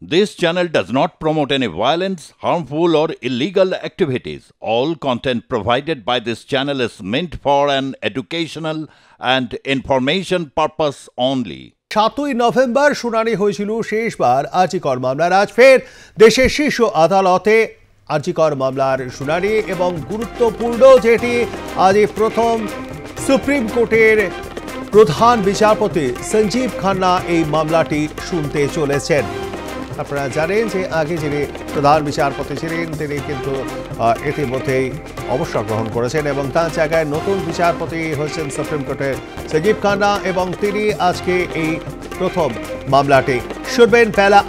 This channel does not promote any violence, harmful, or illegal activities. All content provided by this channel is meant for an educational and information purpose only. 7ই November শুনানি হয়েছিল শেষবার আরজিকর মামলার। আজ ফের দেশের শীর্ষ আদালতে আরজিকর মামলার শুনানি এবং গুরুত্বপূর্ণ যেটি আজ প্রথম সুপ্রিম কোর্টের প্রধান বিচারপতি সঞ্জীব খান্না এই মামলাটি শুনতে চলেছেন। আপনারা জানেন যে আগে যিনি প্রধান বিচারপতি ছিলেন তিনি কিন্তু ইতিমধ্যেই অবসর গ্রহণ করেছেন এবং তার জায়গায় নতুন বিচারপতি হয়েছেন সুপ্রিম কোর্টের সঞ্জীব খান্না এবং তিনি আজকে এই প্রথম মামলাটি শুনবেন বেলা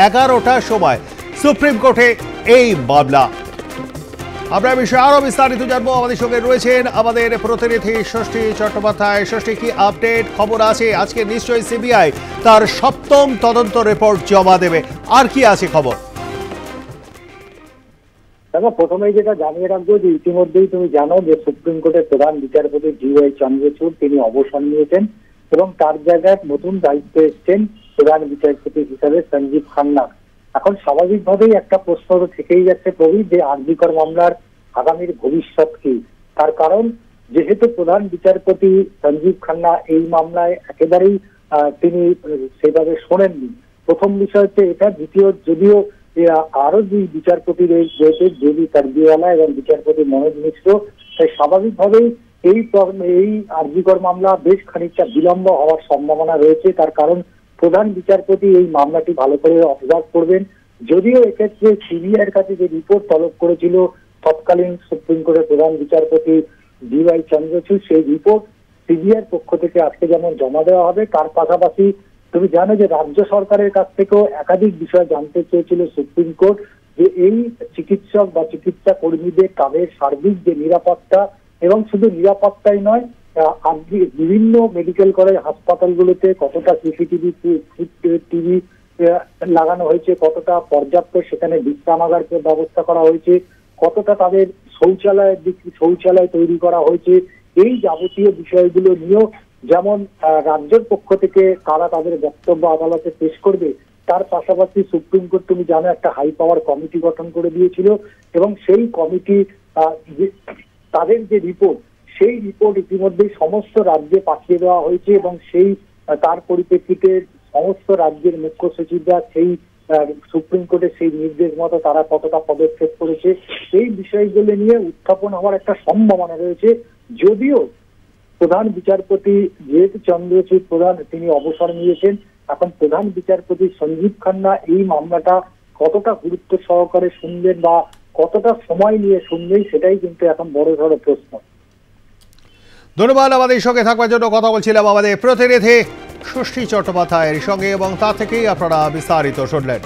11টার সময় সুপ্রিম কোর্টে এই মামলা। আমরা বিষয়ে আরো বিস্তারিত জানবো। আমাদের সঙ্গে রয়েছেন আমাদের প্রতিনিধি ষষ্ঠী চট্টোপাধ্যায়। ষষ্ঠী, কি আপডেট খবর আছে? আজকে নিশ্চয়ই সিবিআই তার 7ম তদন্ত রিপোর্ট জমা দেবে, আর কি আছে খবর? দেখো, প্রথমেই যেটা জানিয়ে রাখবো যে ইতিমধ্যেই তুমি জানো যে সুপ্রিম কোর্টের প্রধান বিচারপতি ডিওয়াই চন্দ্রচূড় তিনি অবসর নিয়েছেন এবং তার জায়গায় নতুন দায়িত্বে এসছেন প্রধান বিচারপতি হিসাবে সঞ্জীব খান্না। এখন স্বাভাবিকভাবেই একটা প্রশ্ন তো থেকেই যাচ্ছে প্রবীর, যে আরজিকর মামলার আগামীর ভবিষ্যৎ কি। তার কারণ যেহেতু প্রধান বিচারপতি সঞ্জীব খান্না এই মামলায় একেবারেই তিনি সেভাবে শোনেননি। প্রথম বিষয় হচ্ছে এটা। দ্বিতীয়, যদিও আরো দুই বিচারপতি রয়েছে, জেবি কার্বিওয়ালা এবং বিচারপতি মনোজ মিশ্র, তাই স্বাভাবিকভাবেই এই আরজিকর মামলা বেশ খানিকটা বিলম্ব হওয়ার সম্ভাবনা রয়েছে। তার কারণ প্রধান বিচারপতি এই মামলাটি ভালো করে অবজার্ভ করবেন। যদিও এক্ষেত্রে সিবিআইয়ের কাছে যে রিপোর্ট তলব করেছিল তৎকালীন সুপ্রিম কোর্টের প্রধান বিচারপতি ডিওয়াই চন্দ্রচূড়, সেই রিপোর্ট সিবিআইয়ের পক্ষ থেকে আজকে যেমন জমা দেওয়া হবে, তার পাশাপাশি তুমি জানো যে রাজ্য সরকারের কাছ থেকেও একাধিক বিষয় জানতে চেয়েছিল সুপ্রিম কোর্ট, যে এই চিকিৎসক বা চিকিৎসা কর্মীদের তাদের সার্বিক যে নিরাপত্তা, এবং শুধু নিরাপত্তাই নয়, বিভিন্ন মেডিকেল কলেজ হাসপাতালগুলোতে কতটা টিভি লাগানো হয়েছে, কতটা পর্যাপ্ত সেখানে বিশ্রামাগার ব্যবস্থা করা হয়েছে, কতটা তাদের শৌচালয় তৈরি করা হয়েছে, এই যাবতীয় বিষয়গুলো নিয়েও যেমন রাজ্যের পক্ষ থেকে তারা তাদের বক্তব্য আদালতে পেশ করবে, তার পাশাপাশি সুপ্রিম কোর্ট তুমি জানো একটা হাই পাওয়ার কমিটি গঠন করে দিয়েছিল এবং সেই কমিটি তাদের যে রিপোর্ট, সেই রিপোর্ট ইতিমধ্যেই সমস্ত রাজ্যে পাঠিয়ে দেওয়া হয়েছে এবং সেই তার পরিপ্রেক্ষিতে সমস্ত রাজ্যের মুখ্য সচিবরা সেই সুপ্রিম কোর্টের সেই নির্দেশ মতো তারা কতটা পদক্ষেপ করেছে, সেই বিষয়গুলো নিয়ে উত্থাপন হওয়ার একটা সম্ভাবনা রয়েছে। যদিও প্রধান বিচারপতি যেহেতু চন্দ্রচূড় প্রধান তিনি অবসর নিয়েছেন, এখন প্রধান বিচারপতি সঞ্জীব খান্না এই মামলাটা কতটা গুরুত্ব সহকারে শুনবেন বা কতটা সময় নিয়ে শুনবেন, সেটাই কিন্তু এখন বড় ধরনের প্রশ্ন। ধন্যবাদ আমাদের সঙ্গে থাকবার জন্য। কথা বলছিলাম আমাদের প্রতিনিধি ষষ্ঠী চট্টোপাধ্যায়ের সঙ্গে এবং তা থেকেই আপনারা বিস্তারিত শুনলেন।